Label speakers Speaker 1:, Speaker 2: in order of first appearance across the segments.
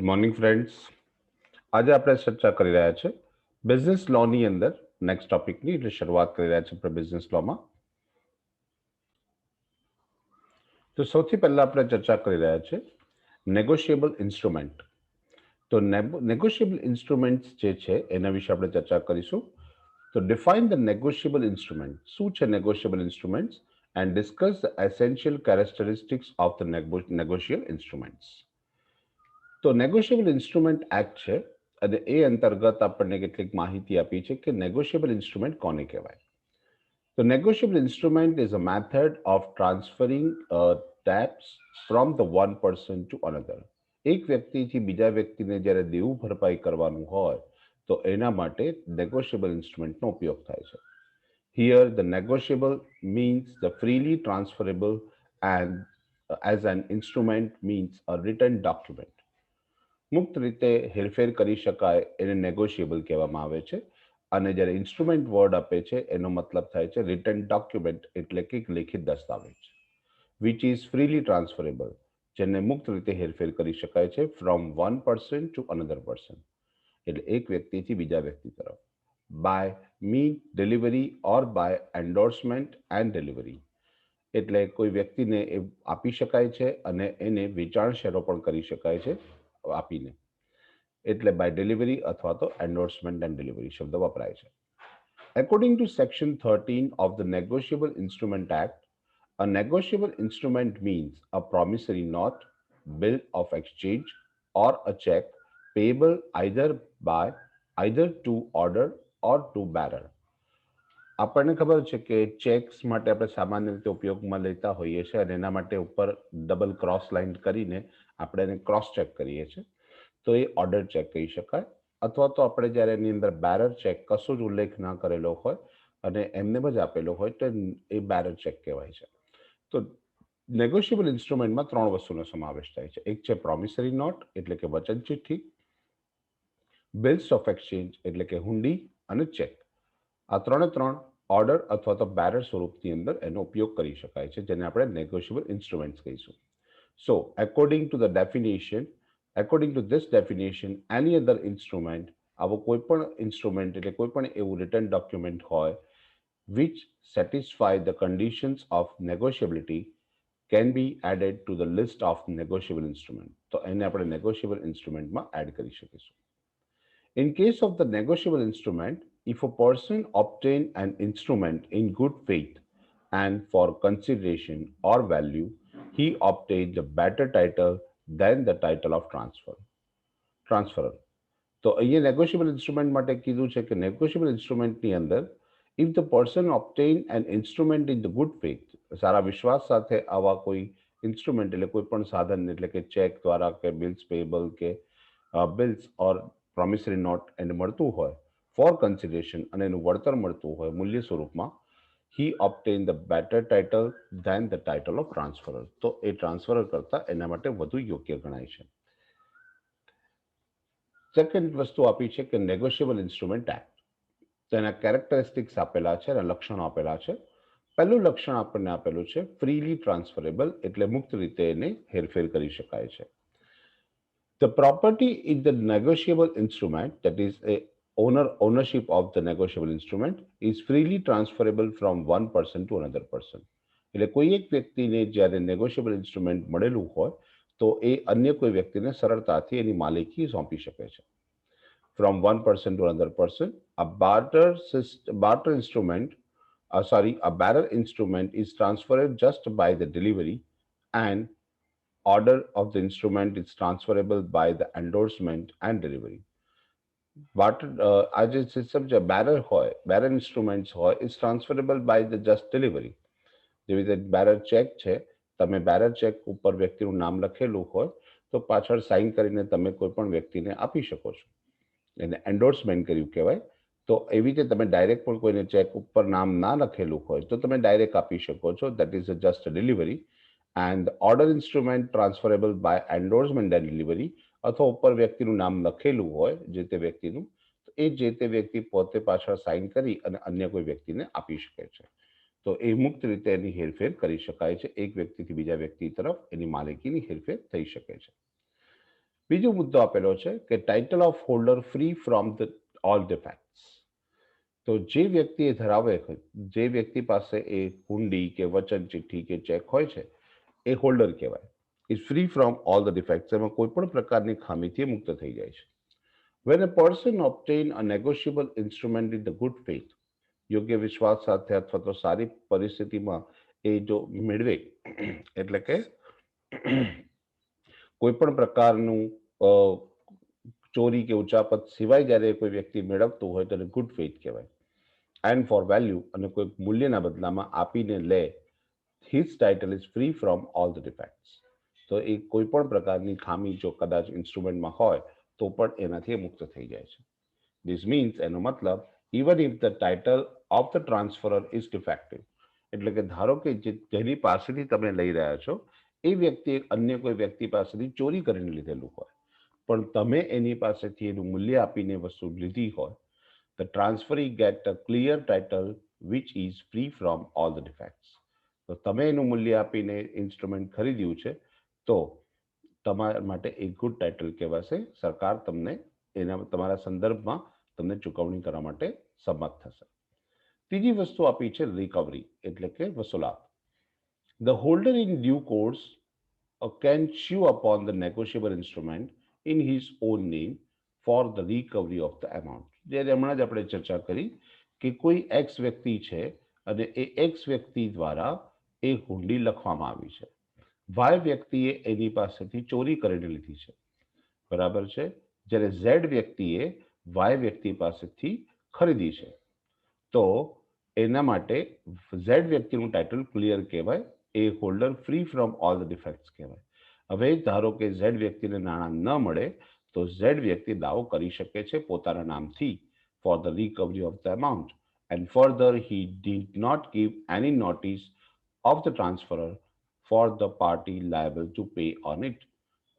Speaker 1: Morning friends. આજે આપણે ચર્ચા કરી રહ્યા છે બિઝનેસ લોની અંદર નેક્સ્ટ ટોપિકની એટલે શરૂઆત કરી રહ્યા છે આપણે બિઝનેસ લોમાં. તો સૌથી પહેલા આપણે ચર્ચા કરી રહ્યા છે નેગોશિયેબલ ઇન્સ્ટ્રુમેન્ટ. તો નેગોશિયેબલ ઇન્સ્ટ્રુમેન્ટ્સ જે છે એના વિશે આપણે ચર્ચા કરીશું. તો ડિફાઇન ધ નેગોશિયેબલ ઇન્સ્ટ્રુમેન્ટ. શું છે negotiable instruments and discuss the essential characteristics of the negotiable instruments. તો નેગોશિયેબલ ઇન્સ્ટ્રુમેન્ટ એક્ટ છે અને એ અંતર્ગત આપણને કેટલીક માહિતી આપી છે કે નેગોશિયેબલ ઇન્સ્ટ્રુમેન્ટ કોને કહેવાય. તો negotiable instrument is a method of transferring taps from the one person to another. એક વ્યક્તિથી બીજા વ્યક્તિને જ્યારે દેવું ભરપાઈ કરવાનું હોય તો એના માટે નેગોશિયેબલ ઇન્સ્ટ્રુમેન્ટનો ઉપયોગ થાય છે. Here the negotiable means the freely transferable and as an instrument means uh return document. મુક્ત રીતે હેરફેર કરી શકાય એને નેગોશિયેબલ કહેવામાં આવે છે. અને જ્યારે ઇન્સ્ટ્રુમેન્ટ વર્ડ આપે છે એનો મતલબ થાય છે રિટન ડોક્યુમેન્ટ એટલે કે લેખિત દસ્તાવેજ. વિચ ઇઝ ફ્રીલી ટ્રાન્સફરેબલ, જેને મુક્ત રીતે હેરફેર કરી શકાય છે from one person to another person, એટલે એક વ્યક્તિથી બીજા વ્યક્તિ તરફ. By me delivery or by endorsement and delivery, એટલે કોઈ વ્યક્તિને એ આપી શકાય છે અને એને વેચાણ શેરો પણ કરી શકાય છે આપીને, એટલે બાય ડિલિવરી અથવા તો એન્ડોર્સમેન્ટ એન્ડ ડિલિવરી શબ્દ વપરાય છે. According to Section 13 of the Negotiable Instrument Act, a negotiable instrument means a promissory note, bill of exchange, or a check payable either to order or to bearer. આપણને ખબર છે કે checks માટે આપણે સામાન્ય રીતે ઉપયોગમાં લેતા હોઈએ છીએ અને એના માટે ઉપર ડબલ ક્રોસ લાઇન કરીને આપણે એને ક્રોસ ચેક કરીએ છીએ, તો એ ઓર્ડર ચેક કહી શકાય. અથવા તો આપણે જ્યારે એની અંદર બેરર ચેક કશું જ ઉલ્લેખ ના કરેલો હોય અને એમને જ આપેલો હોય તો એ બેરર ચેક કહેવાય છે. તો નેગોશિયેબલ ઇન્સ્ટ્રુમેન્ટમાં ત્રણ વસ્તુનો સમાવેશ થાય છે. એક છે પ્રોમિસરી નોટ એટલે કે વચન ચિઠ્ઠી, બિલ્સ ઓફ એક્સચેન્જ એટલે કે હુંડી, અને ચેક. આ ત્રણ ઓર્ડર અથવા તો બેરર સ્વરૂપની અંદર એનો ઉપયોગ કરી શકાય છે, જેને આપણે નેગોશિયેબલ ઇન્સ્ટ્રુમેન્ટ્સ કહીશું. સો according to this definition, any other instrument, આવો કોઈ પણ ઇન્સ્ટ્રુમેન્ટ એટલે કોઈ પણ એવું રિટન ડોક્યુમેન્ટ હોય which satisfy the conditions of negotiability can be added to the list of negotiable instrument. તો એને આપણે નેગોશિયેબલ ઇન્સ્ટ્રુમેન્ટમાં એડ કરી શકીશું. In case of the negotiable instrument, if a person obtain an instrument in good faith and for consideration or value, he obtained a better title than the title of transferor. તો અહીંયા negotiable instrument માટે કીધું છે કે negotiable ઇન્સ્ટ્રુમેન્ટની અંદર if the person obtain an instrument in the good faith, સારા વિશ્વાસ સાથે આવા કોઈ ઇન્સ્ટ્રુમેન્ટ એટલે કોઈ પણ સાધન એટલે કે ચેક દ્વારા કે બિલ્સ પેએબલ કે બિલ્સ ઓર પ્રોમિસરી નોટ એને મળતું હોય ફોર કન્સિડરેશન અને એનું વળતર મળતું હોય મૂલ્ય સ્વરૂપમાં, he obtained the better title than the title of transferor. તો એ ટ્રાન્સફરર કરતા એના માટે વધુ યોગ્ય ગણાય છે. સેકન્ડ વસ્તુ આપી છે કે નેગોશિયેબલ ઇન્સ્ટ્રુમેન્ટ એક્ટ. તો એના કેરેક્ટરિસ્ટિક્સ આપેલા છે, એના લક્ષણો આપેલા છે. પહેલું લક્ષણ આપણને આપેલું છે ફ્રીલી ટ્રાન્સફરેબલ એટલે મુક્ત રીતે એને હેરફેર કરી શકાય છે. The property in the negotiable instrument, that is a ownership of the negotiable instrument, is freely transferable from one person to another person. એટલે કોઈ એક વ્યક્તિને જ્યારે નેગોશિયેબલ ઇન્સ્ટ્રુમેન્ટ મળેલું હોય તો એ અન્ય કોઈ વ્યક્તિને સરળતાથી એની માલિકી સોંપી શકે છે. From one person to another person, a bearer instrument is transferred just by the delivery, and order of the instrument is transferable by the endorsement and delivery. આ જે સિસ્ટમ છે બેરર ઇન્સ્ટ્રુમેન્ટ્સ હોય is transferable by the just delivery. જેવી રીતે bearer check છે, તમે bearer check ઉપર વ્યક્તિનું નામ લખેલું હોય તો પાછળ સાઇન કરીને તમે કોઈ પણ વ્યક્તિને આપી શકો છો, એને એન્ડોર્સમેન્ટ કર્યું કહેવાય. તો એવી રીતે તમે ડાયરેક્ટ પણ કોઈને ચેક ઉપર નામ ના લખેલું હોય તો તમે ડાયરેક્ટ આપી શકો છો, that is just delivery. And order instrument transferable by endorsement and delivery, અથવા ઉપર વ્યક્તિનું નામ લખેલું હોય જે તે વ્યક્તિનું, તો એ જે તે વ્યક્તિ પોતે પાછળ સાઇન કરી અને અન્ય કોઈ વ્યક્તિને આપી શકે છે. તો એ મુક્ત રીતે એની હેરફેર કરી શકાય છે, એક વ્યક્તિથી બીજા વ્યક્તિ તરફ એની માલિકીની હેરફેર થઈ શકે છે. બીજો મુદ્દો આપેલો છે કે title of holder free from the all defects. તો જે વ્યક્તિ એ ધરાવે જે વ્યક્તિ પાસે એ હુંડી કે વચન ચિઠ્ઠી કે ચેક હોય છે એ હોલ્ડર કહેવાય. Is free from all the defects, એમાં કોઈ પણ પ્રકારની ખામીથી મુક્ત થઈ જાય છે. When a person obtain a negotiable instrument in the good faith, યોગ્ય વિશ્વાસ સાથે અથવા તો સારી પરિસ્થિતિમાં એ જો મેળવે એટલે કે કોઈ પણ પ્રકારનું અ, ચોરી કે ઉચાપત સિવાય જ્યારે કોઈ વ્યક્તિ મેળવતું હોય તો એને ગુડ ફેથ કહેવાય. એન્ડ ફોર વેલ્યુ અને કોઈ મૂલ્યના બદલામાં આપીને લે, his title is free from all the defects. તો એ કોઈ પણ પ્રકારની ખામી જો કદાચ ઇન્સ્ટ્રુમેન્ટમાં હોય તો પણ એનાથી મુક્ત થઈ જાય છે. ધીસ મીન્સ એનો મતલબ even if the title of the transferor is defective, એટલે કે ધારો કે જેની પાસેથી તમે લઈ રહ્યા છો એ વ્યક્તિ અન્ય કોઈ વ્યક્તિ પાસેથી ચોરી કરીને લીધેલું હોય, પણ તમે એની પાસેથી એનું મૂલ્ય આપીને વસ્તુ લીધી હોય, the transferee get a clear title which is free from all the defects. તો તમે એનું મૂલ્ય આપીને ઇન્સ્ટ્રુમેન્ટ ખરીદ્યું છે તો તમારા માટે એક ગુડ ટાઇટલ કહેવાશે. સરકાર તમને એના તમારા સંદર્ભમાં તમને ચૂકવણી કરવા માટે સંમત થશે. ત્રીજી વસ્તુ આપી છે રિકવરી એટલે કે વસૂલાત. The holder in due course can sue upon the negotiable instrument in his own name for the recovery of the amount. જ્યારે હમણાં જ આપણે ચર્ચા કરી કે કોઈ એક્સ વ્યક્તિ છે અને એ એક્સ વ્યક્તિ દ્વારા એ હુંડી લખવામાં આવી છે. વાય વ્યક્તિએ એની પાસેથી ચોરી કરીને લીધી છે, બરાબર છે, જ્યારે ઝેડ વ્યક્તિએ વાય વ્યક્તિ પાસેથી ખરીદી છે. તો એના માટે ઝેડ વ્યક્તિનું ટાઇટલ ક્લિયર કહેવાય, એ holder free from all the defects કહેવાય. હવે ધારો કે ઝેડ વ્યક્તિને નાણાં ન મળે તો ઝેડ વ્યક્તિ દાવો કરી શકે છે પોતાના નામથી for the recovery of the amount, and further he did not give any notice of the transferor for the party liable to pay on it.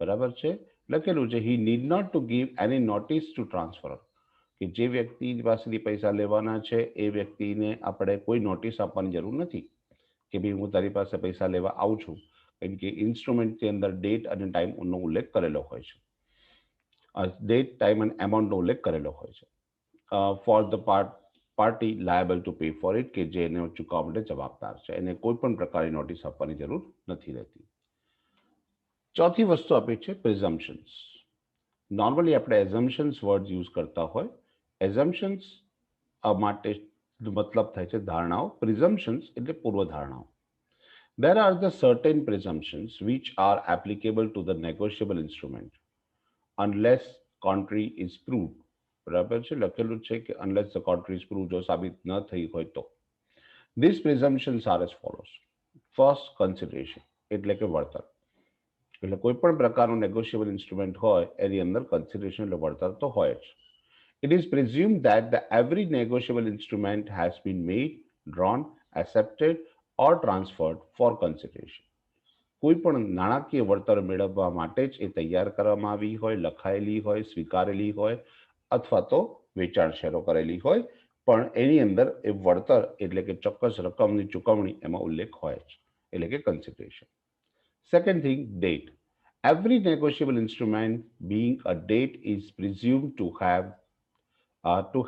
Speaker 1: બરાબર છે, લખેલું છે he need not to give any notice to transferor, કે જે વ્યક્તિ પાસેથી પૈસા લેવાના છે એ વ્યક્તિને આપણે કોઈ નોટિસ આપવાની જરૂર નથી કે ભાઈ હું તારી પાસે પૈસા લેવા આવું છું, કેમ કે ઇન્સ્ટ્રુમેન્ટની અંદર ડેટ અને ટાઈમનો ઉલ્લેખ કરેલો હોય છે, ડેટ ટાઈમ અને એમાઉન્ટનો ઉલ્લેખ કરેલો હોય છે. Four the party liable to pay four it, કે જે એને ચૂકવવા માટે જવાબદાર છે, એને કોઈ પણ પ્રકારની નોટિસ આપવાની જરૂર નથી રહેતી. ચોથી વસ્તુ આપી છે પ્રિઝમ્પશન્સ. નોર્મલી આપણે એઝમ્પશન્સ વર્ડ યુઝ કરતા હોય. એઝમ્પશન્સ માટે મતલબ થાય છે ધારણાઓ, પ્રિઝમ્પશન્સ એટલે પૂર્વધારણાઓ. There are the certain presumptions which are applicable to the negotiable instrument unless contrary is proved. બરાબર છે, લખેલું છે કે unless the contrary is proved, જો સાબિત ન થઈ હોય તો. These presumptions are as follows. First, consideration એટલે કે વળતર. એટલે કોઈ પણ પ્રકારનું નેગોશિયેબલ ઇન્સ્ટ્રુમેન્ટ હોય એની અંદર કન્સિડરેશન એટલે વળતર તો હોય જ. It is presumed that the every negotiable instrument has been made, drawn, accepted or transferred for consideration. કોઈ પણ નાણાકીય વળતર મેળવવા માટે જ એ તૈયાર કરવામાં આવી હોય, લખાયેલી હોય, સ્વીકારેલી હોય અથવા તો વેચાણ શેરો કરેલી હોય, પણ એની અંદર એ વળતર એટલે કે ચોક્કસ રકમની ચૂકવણી એમાં ઉલ્લેખ હોય જ, એટલે કે consideration. Second thing, date. Every negotiable instrument being a date is presumed to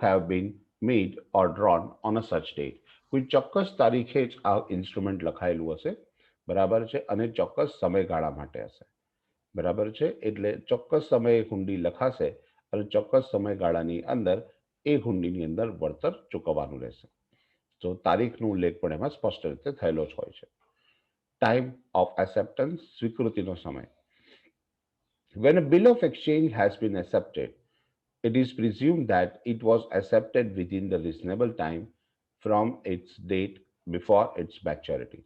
Speaker 1: have been made or drawn on a such date. કોઈ ચોક્કસ તારીખે જ આ ઇન્સ્ટ્રુમેન્ટ લખાયેલું હશે, બરાબર છે, અને ચોક્કસ સમયગાળા માટે હશે, બરાબર છે. એટલે ચોક્કસ સમયે હુંડી લખાશે અને ચોક્કસ સમયગાળાની અંદર એ હુંડીની અંદર વળતર ચૂકવવાનું રહેશે. તો તારીખનો ઉલ્લેખ પણ એમાં સ્પષ્ટ રીતે થયેલો જ હોય છે. ટાઈમ ઓફ એક્સેપ્ટન્સ, સ્વીકૃતિનો સમય. When a bill of exchange has been accepted, it is presumed that it was accepted within the reasonable time from its date before its maturity.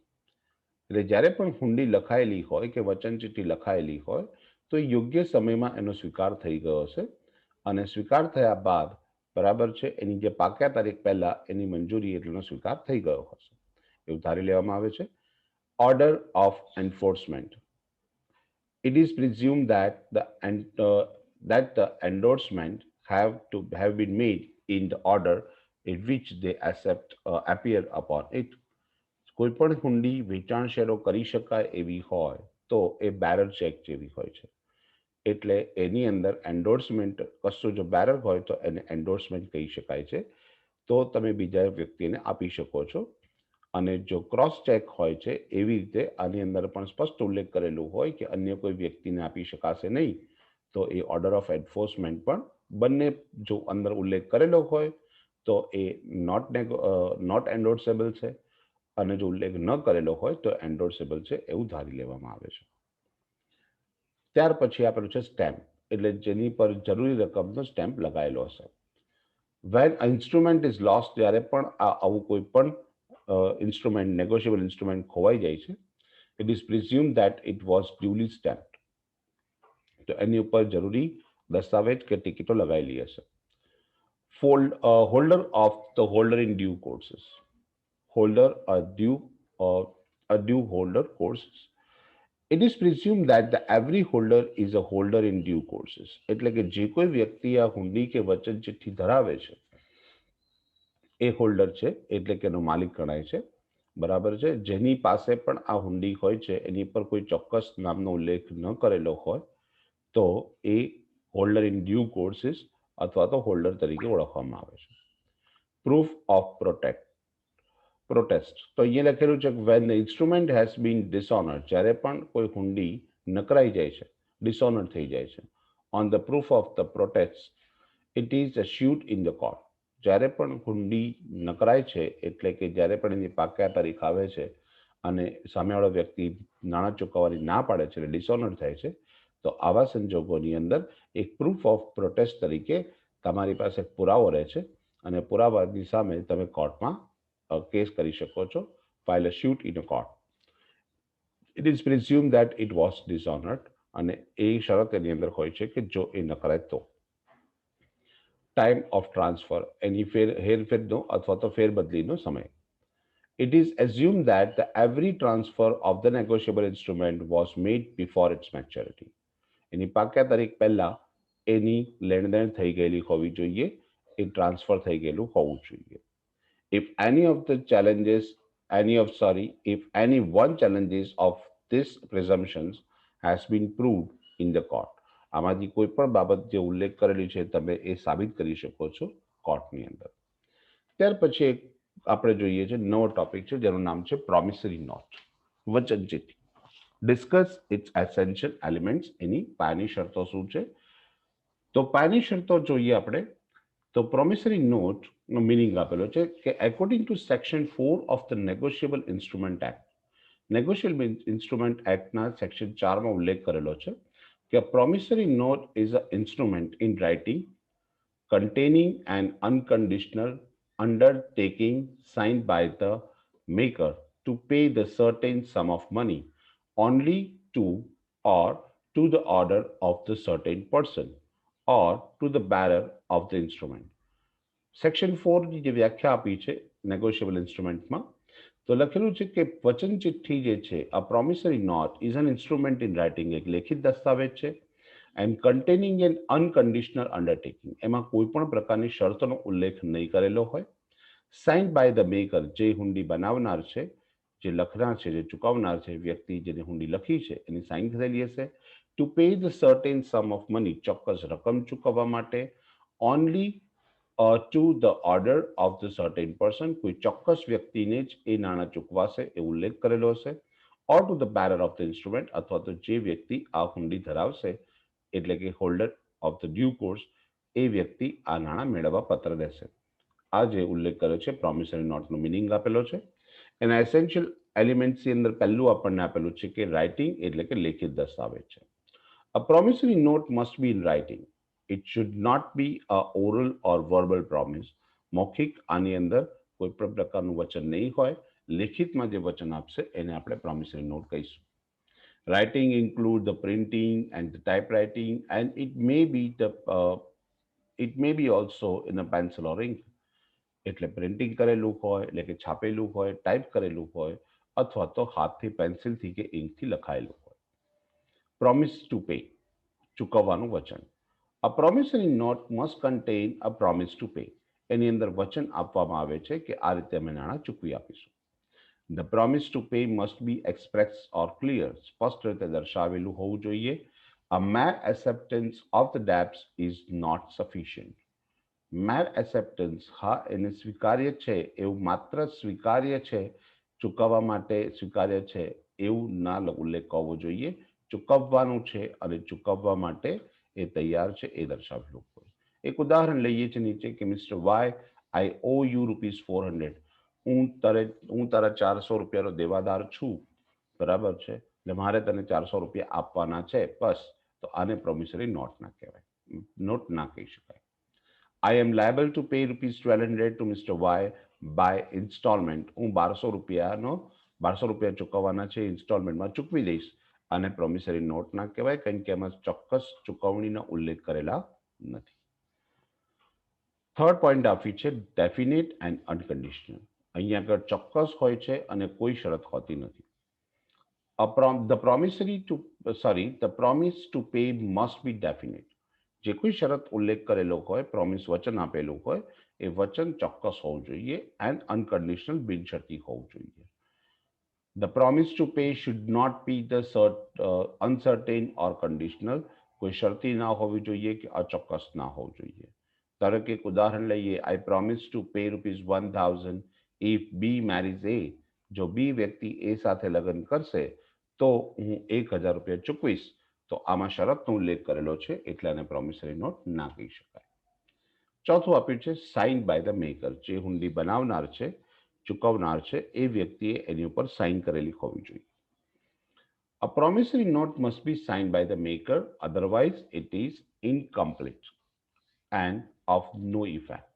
Speaker 1: એટલે જ્યારે પણ હુંડી લખાયેલી હોય કે વચન ચિઠ્ઠી લખાયેલી હોય તો યોગ્ય સમયમાં એનો સ્વીકાર થઈ ગયો હશે અને સ્વીકાર થયા બાદ, બરાબર છે, એની જે પાક્યા તારીખ પહેલા એની મંજૂરી એટલનો સ્વીકાર થઈ ગયો હશે એવું ધારી લેવામાં આવે છે. Order of enforcement. It is presumed that the endorsement have been made in the order in which they appear upon it. કોઈ પણ હુંડી વેચાણ શેરો કરી શકાય એવી હોય તો એ બેરર ચેક જેવી હોય છે. એટલે એની અંદર એન્ડોર્સમેન્ટ કશું જો બેરર હોય તો એને એન્ડોર્સમેન્ટ કહી શકાય છે. તો તમે બીજા વ્યક્તિને આપી શકો છો. અને જો ક્રોસ ચેક હોય છે એવી રીતે આની અંદર પણ સ્પષ્ટ ઉલ્લેખ કરેલું હોય કે અન્ય કોઈ વ્યક્તિને આપી શકાશે નહીં, તો એ ઓર્ડર ઓફ એન્ફોર્સમેન્ટ પણ બંને જો અંદર ઉલ્લેખ કરેલો હોય તો એ નોટ એન્ડોર્સેબલ છે, અને જો ઉલ્લેખ ન કરેલો હોય તો એન્ડોર્સેબલ છે એવું ધારી લેવામાં આવે છે. ત્યાર પછી આપેલું છે સ્ટેમ્પ, એટલે જેની પર જરૂરી રકમનો સ્ટેમ્પ લગાવેલો હશે. વેન ઇન્સ્ટ્રુમેન્ટ ઇઝ લોસ્ટ, જ્યારે પણ આવું કોઈ પણ ઇન્સ્ટ્રુમેન્ટ, નેગોશિયેબલ ઇન્સ્ટ્રુમેન્ટ ખોવાઈ જાય છે, it is presume that it was duly stamped. તો એની ઉપર જરૂરી દસ્તાવેજ કે ટિકિટો લગાવેલી હશે. Holder of the holder in due courses, holder a due holder courses. It is presumed that the every holder is a holder in due courses. એટલે કે જે કોઈ વ્યક્તિ આ હુંડી કે વચન ચિઠ્ઠી ધરાવે છે એ હોલ્ડર છે, એટલે કે એનો માલિક ગણાય છે. બરાબર છે. જેની પાસે પણ આ હુંડી હોય છે એની પર કોઈ ચોક્કસ નામનો ઉલ્લેખ ન કરેલો હોય તો એ હોલ્ડર ઇન ડ્યુ કોર્સિસ અથવા તો હોલ્ડર તરીકે ઓળખવામાં આવે છે. પ્રૂફ ઓફ પ્રોટેસ્ટ, તો અહીંયા લખેલું છે when the instrument has been dishonoured, જ્યારે પણ કોઈ હુંડી નકરાઈ જાય છે, ડિસઓનર થઈ જાય છે, on the proof of the protest it is assumed in the court. જ્યારે પણ હુંડી નકરાય છે એટલે કે જ્યારે પણ એની પાક્યા તારીખ આવે છે અને સામેવાળો વ્યક્તિ નાણાં ચૂકવવાની ના પાડે છે એટલે ડિસઓનર થાય છે, તો આવા સંજોગોની અંદર એક પ્રૂફ ઓફ પ્રોટેસ્ટ તરીકે તમારી પાસે પુરાવો રહે છે અને પુરાવાની સામે તમે કોર્ટમાં કેસ કરી શકો છો, file a suit in a court. It is presume that it was dishonoured, અને એ શરત એની અંદર હોય છે કે જો એ નકરાય તો. ટાઈમ ઓફ ટ્રાન્સફર, એની હેરફેરનો અથવા તો ફેરબદલીનો સમય. It is assumed that the every transfer of the negotiable instrument was made before its maturity. એની પાક્યા તારીખ પહેલા એની લેણદેણ થઈ ગયેલી હોવી જોઈએ, એ ટ્રાન્સફર થઈ ગયેલું હોવું જોઈએ. If any of the challenges, if any one challenges of this presumptions has been proved in the court. આમાંથી કોઈ પણ બાબત જે ઉલ્લેખ કરેલી છે તમે એ સાબિત કરી શકો છો કોર્ટની અંદર. ત્યાર પછી આપણે જોઈએ છે નવો ટોપિક છે જેનું નામ છે પ્રોમિસરી નોટ, વચન ચિઠ્ઠી. ડિસ્કસ ઇટ્સ એસેન્શિયલ એલિમેન્ટ્સ, એની પાયાની શરતો શું છે. તો પાયાની શરતો જોઈએ આપણે તો પ્રોમિસરી નોટ નો મિનિંગ આપેલો છે કે according to section 4 of the negotiable instrument act, negotiable instrument એક્ટના સેક્શન 4માં ઉલ્લેખ કરેલો છે કે promissory note is a instrument in writing containing an unconditional undertaking signed by the maker to pay the certain sum of money only to or to the order of the certain person or to the bearer of the instrument. Section 4ની જે વ્યાખ્યા આપી છે negotiable ઇન્સ્ટ્રુમેન્ટમાં, તો લખેલું છે કે વચન ચિઠ્ઠી જે છે આ promissory note is an instrument in writing, એક લેખિત દસ્તાવેજ છે, and containing an unconditional undertaking, એમાં કોઈ પણ પ્રકારની શરતોનો ઉલ્લેખ નહીં કરેલો હોય, સાઇન્ડ બાય ધ મેકર, જે હુંડી બનાવનાર છે, જે લખનાર છે, જે ચૂકવનાર છે, વ્યક્તિ જેને હુંડી લખી છે એની સાઇન થયેલી હશે, to pay the certain sum of money, ચોક્કસ રકમ ચૂકવવા માટે, only to the order of the certain person, કોઈ ચોક્કસ વ્યક્તિને જ એ નાણાં ચૂકવાશે એ ઉલ્લેખ કરેલો હશે, or to the bearer of the instrument, અથવા તો જે વ્યક્તિ આ હુંડી ધરાવશે એટલે કે holder of the due course, એ વ્યક્તિ આ નાણાં મેળવવા પત્ર રહેશે. આ જે ઉલ્લેખ કર્યો છે પ્રોમિસરી નોટનો મિનિંગ આપેલો છે. એના એસેન્શિયલ એલિમેન્ટ્સની અંદર પહેલું આપણને આપેલું છે કે રાઇટિંગ એટલે કે લેખિત દસ્તાવેજ છે. A promissory note must be in writing. It should not be a oral or verbal promise. મૌખિક આની અંદર કોઈ પણ પ્રકારનું વચન નહીં હોય, લેખિતમાં જે વચન આપશે એને આપણે પ્રોમિસરી નોટ કહીશું. Writing include the printing and the typewriting, and it may be also in a pencil or ink. એટલે પ્રિન્ટિંગ કરેલું હોય એટલે કે છાપેલું હોય, ટાઈપ કરેલું હોય, અથવા તો હાથથી પેન્સિલથી કે ઇંકથી લખાયેલું હોય. પ્રોમિસ ટુ પે, ચૂકવવાનું વચન. A promissory note must contain a promise to pay. એની અંદર વચન આપવામાં આવે છે કે આ રીતે અમે નાણાં ચૂકવી આપીશું. The promise to pay must be express or clear. સ્પષ્ટ રીતે દર્શાવેલું હોવું જોઈએ. A mere acceptance of the debts is not sufficient. Mer acceptance, હા એને સ્વીકાર્ય છે એવું માત્ર સ્વીકાર્ય છે, ચૂકવવા માટે સ્વીકાર્ય છે એવું ના ઉલ્લેખ હોવો જોઈએ. ચૂકવવાનું છે અને ચૂકવવા માટે એ તૈયાર છે એ દર્શાવેલું હોય. એક ઉદાહરણ લઈએ છીએ નીચે કે mister Y, I O you ₹400. હું તારા 400 રૂપિયાનો દેવાદાર છું, બરાબર છે, એટલે મારે તને 400 રૂપિયા આપવાના છે બસ. તો આને પ્રોમિસરી નોટ ના કહેવાય, નોટ ના કહી શકાય. I am liable to pay ₹1200 to Mr. Y by installment. હું 1200 રૂપિયા ચૂકવવાના છે, ઇન્સ્ટોલમેન્ટમાં ચૂકવી દઈશ. આને પ્રોમિસરી નોટ ના કહેવાય, કારણ કે એમાં ચોક્કસ ચૂકવણીનો ઉલ્લેખ કરેલા નથી. થર્ડ પોઈન્ટ આપ્યું છે ડેફિનેટ એન્ડ અનકન્ડિશનલ. અહીંયા આગળ ચોક્કસ હોય છે અને કોઈ શરત હોતી નથી. The promise to pay must be definite. જે કોઈ શરત ઉલ્લેખ કરેલો હોય, પ્રોમિસ વચન આપેલું હોય, એ વચન ચોક્કસ હોવું જોઈએ એન્ડ અનકન્ડિશનલ બિનશરતી હોવું જોઈએ. The promise to pay should not be the uncertain or conditional. કોઈ શરતી ના હોવી જોઈએ કે અચોક્કસ ના હોવું જોઈએ. ધારો કે એક ઉદાહરણ લઈએ, I promise to pay ₹1000 if B marries A. જો બી વ્યક્તિ એ સાથે લગ્ન કરશે તો હું 1000 રૂપિયા ચૂકવીશ. તો આમાં શરતનો ઉલ્લેખ કરેલો છે એટલે આને પ્રોમિસરી નોટ ના કહી શકાય. ચોથું આપ્યું છે સાઇન બાય ધ મેકર. જે હુંડી બનાવનાર છે, ચૂકવનાર છે, એ વ્યક્તિએ એની ઉપર સાઇન કરેલી હોવી જોઈએ. A promissory note must be signed by the maker, otherwise it is incomplete and of no effect.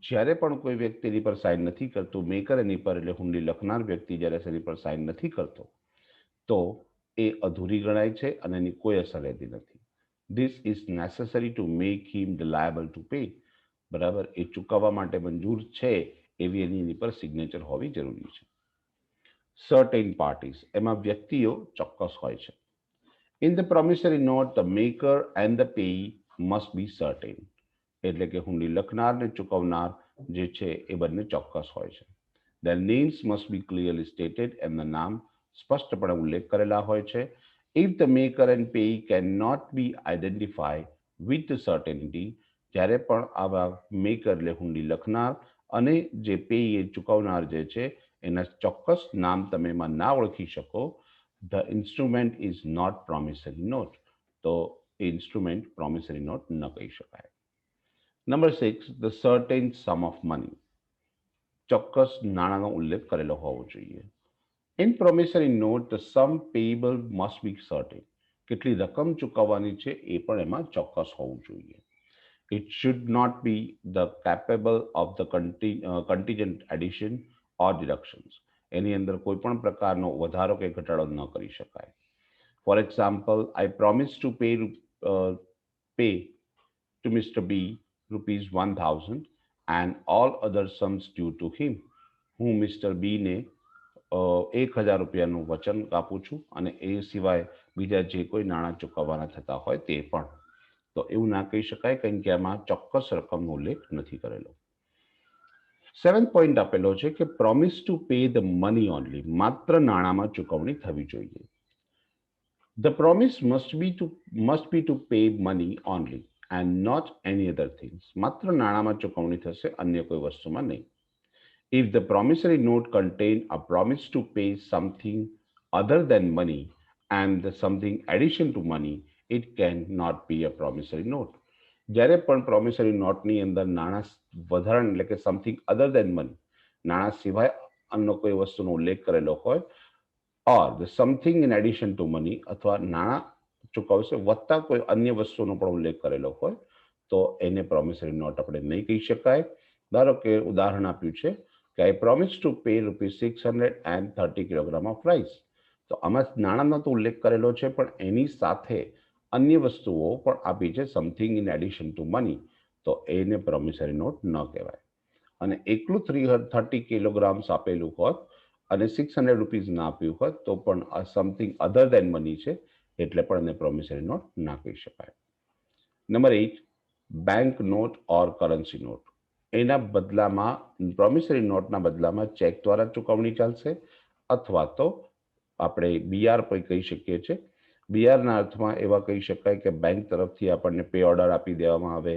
Speaker 1: જ્યારે પણ કોઈ વ્યક્તિ એની પર સાઇન નથી કરતું, મેકર એની પર એટલે હુંડી લખનાર વ્યક્તિ જ્યારે એની પર સાઇન નથી કરતો, તો એ અધૂરી ગણાય છે અને એની કોઈ અસર રહેતી નથી. This is necessary to make him the liable to pay. બરાબર, એ ચૂકવવા માટે મંજૂર છે એવી એની પર સિગ્નેચર હોવી જરૂરી છે. સર્ટેન પાર્ટીઝ, એમાં વ્યક્તિઓ ચોક્કસ હોય છે. In the promissory note the maker and the payee must be certain. એટલે કે હુંડી લખનાર ને ચૂકવનાર જે છે એ બંને ચોક્કસ હોય છે. Their names must be clearly stated. એમના નામ સ્પષ્ટપણે ઉલ્લેખ કરેલા હોય છે. If the maker and payee cannot be identified with certainty, જ્યારે પણ આવા મેકર એટલે હુંડી લખનાર અને જે પેઈ એ ચૂકવનાર જે છે એના ચોક્કસ નામ તમે એમાં ના ઓળખી શકો, the instrument is not promissory note. તો એ ઇન્સ્ટ્રુમેન્ટ પ્રોમિસરી નોટ ન કહી શકાય. Number 6, the certain sum of money. ચોક્કસ નાણાંનો ઉલ્લેખ કરેલો હોવો જોઈએ. In promissory note, the sum payable must be certain. કેટલી રકમ ચૂકવવાની છે એ પણ એમાં ચોક્કસ હોવું જોઈએ. It should not be the capable of the contingent addition or deductions. એની અંદર કોઈ પણ પ્રકારનો વધારો કે ઘટાડો ન કરી શકાય. For example, I promise to pay to Mr. B ₹1000 and all other sums due to him. હું મિસ્ટર બી ને 1000 રૂપિયાનું વચન આપું છું અને એ સિવાય બીજા જે કોઈ નાણાં ચૂકવવાના થતા હોય તે પણ. તો એવું ના કહી શકાય, કારણ કે આમાં ચોક્કસ રકમનો ઉલ્લેખ નથી કરેલો. 7th પોઈન્ટ આપેલો છે કે promise to pay the money only. માત્ર નાણાંમાં ચૂકવણી થવી જોઈએ. The promise must be to pay money only and not any other things. માત્ર નાણાંમાં ચૂકવણી થશે, અન્ય કોઈ વસ્તુમાં નહીં. If the promissory note contain a promise to pay something other than money and the something addition to money, it cannot be a promissory note. જ્યારે પણ promissory નોટની અંદર નાણાં વધારાનું એટલે કે સમથિંગ અધર દેન મની, નાણાં સિવાય અન્ય કોઈ વસ્તુનો ઉલ્લેખ કરેલો હોય, or the something in addition to money, અથવા નાણાં ચૂકવશે વત્તા કોઈ અન્ય વસ્તુનો પણ ઉલ્લેખ કરેલો હોય, તો એને પ્રોમિસરી નોટ આપણે નહીં કહી શકાય. ધારો કે ઉદાહરણ આપ્યું છે કે I promise to pay ₹630 kilogram of rice. તો આમાં નાણાંનો તો ઉલ્લેખ કરેલો છે, પણ એની સાથે અન્ય વસ્તુઓ પણ આપી છે, something in addition to money, તો એને પ્રોમિસરી નોટ ન કહેવાય. અને એકલું 330 કિલોગ્રામ્સ આપેલું હોત અને ₹600 ના આપ્યું હોત તો પણ આ સમથિંગ અધર દેન મની છે, એટલે પણ એને પ્રોમિસરી નોટ ના કહી શકાય. Number 8, bank note or currency note. એના બદલામાં પ્રોમિસરી નોટના બદલામાં ચેક દ્વારા ચૂકવણી ચાલશે, અથવા તો આપણે બીઆર પર કહી શકીએ છીએ, બીઆરના અર્થમાં એવા કહી શકાય કે બેંક તરફથી આપણને પે ઓર્ડર આપી દેવામાં આવે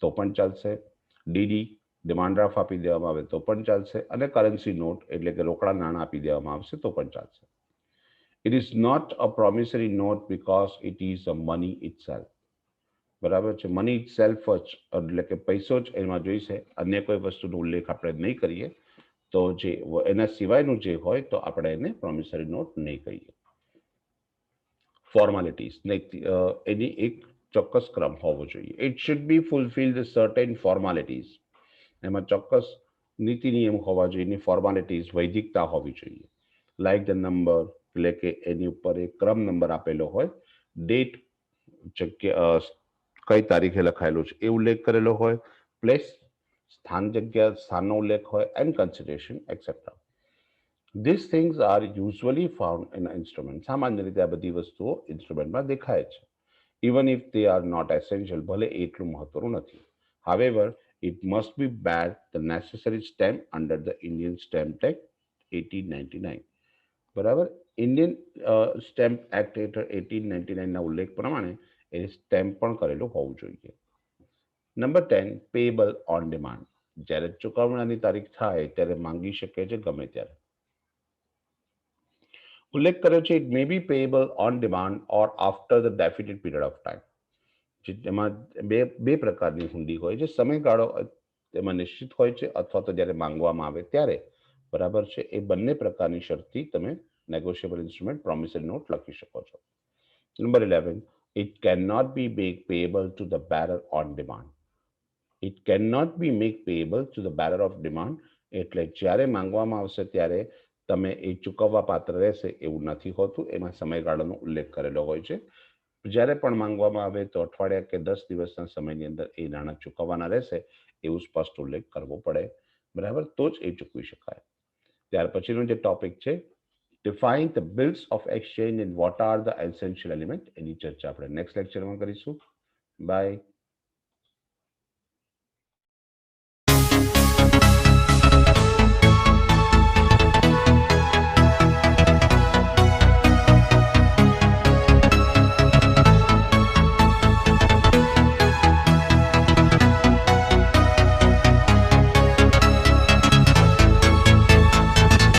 Speaker 1: તો પણ ચાલશે, ડીડી ડિમાન્ડ ડ્રાફ્ટ આપી દેવામાં આવે તો પણ ચાલશે, અને કરન્સી નોટ એટલે કે રોકડા નાણાં આપી દેવામાં આવશે તો પણ ચાલશે. It is not a promissory note because it is a money itself. બરાબર છે, મની ઇટસેલ્ફ જ એટલે કે પૈસો જ એમાં જોઈશે, અન્ય કોઈ વસ્તુનો ઉલ્લેખ આપણે નહીં કરીએ તો જે એના સિવાયનું જે હોય તો આપણે એને પ્રોમિસરી નોટ નહીં કહીએ. ફોર્માલિટીઝ એની એક ચોક્કસ ક્રમ હોવો જોઈએ. It should be fulfil the certain formalities. એમાં ચોક્કસ નીતિ નિયમ હોવા જોઈએ, એની ફોર્માલિટીઝ વૈધિકતા હોવી જોઈએ. લાઇક ધ નંબર એટલે કે એની ઉપર એક ક્રમ નંબર આપેલો હોય, ડેટ જગ્યા કઈ તારીખે લખાયેલું છે એ ઉલ્લેખ કરેલો હોય, પ્લેસ સ્થાન જગ્યા સ્થાનનો ઉલ્લેખ હોય, and consideration etcetera. This things are usually found in instrument. સામાન્ય રીતે આ બધી વસ્તુઓ ઇન્સ્ટ્રુમેન્ટમાં દેખાય છે. Even if they are not essential, ભલે એટલું મહત્વનું નથી. However it must be bear the necessary stamp under the Indian Stamp Act 1899. બરાબર, ઇન્ડિયન સ્ટેમ્પ એક્ટ હેઠળ 1899ના ઉલ્લેખ પ્રમાણે એ સ્ટેમ્પ પણ કરેલું હોવું જોઈએ. Number 10, payable on demand. જ્યારે ચુકવણાની તારીખ થાય ત્યારે માંગી શકે છે ગમે ત્યારે. ઉલ્લેખ કર્યો છે it may be payable on demand or after the definite period of time. જેમાં બે પ્રકારની હુંડી હોય છે, સમયગાળો તેમાં નિશ્ચિત હોય છે અથવા તો જ્યારે માંગવામાં આવે ત્યારે. બરાબર છે, એ બંને પ્રકારની શરતી તમે નેગોશિયેબલ ઇન્સ્ટ્રુમેન્ટ પ્રોમિસરી નોટ લખી શકો છો. Number 11, it can not be make payable to the bearer on demand. It can not be make payable to the bearer of demand એટલે જ્યારે માંગવામાં આવશે ત્યારે તમે એ ચૂકવવા પાત્ર રહેશે એવું નથી હોતું. એમાં સમયગાળાનો ઉલ્લેખ કરેલો હોય છે. જ્યારે પણ માંગવામાં આવે તો અઠવાડિયા કે 10 દિવસના સમયની અંદર એ નાણાં ચૂકવવાના રહેશે એવું સ્પષ્ટ ઉલ્લેખ કરવો પડે. બરાબર, તો જ એ ચૂકવી શકાય. ત્યાર પછીનો જે ટોપિક છે, define the bills of exchange and what are the essential element, એની ચર્ચા આપણે નેક્સ્ટ લેક્ચરમાં કરીશું. બાય.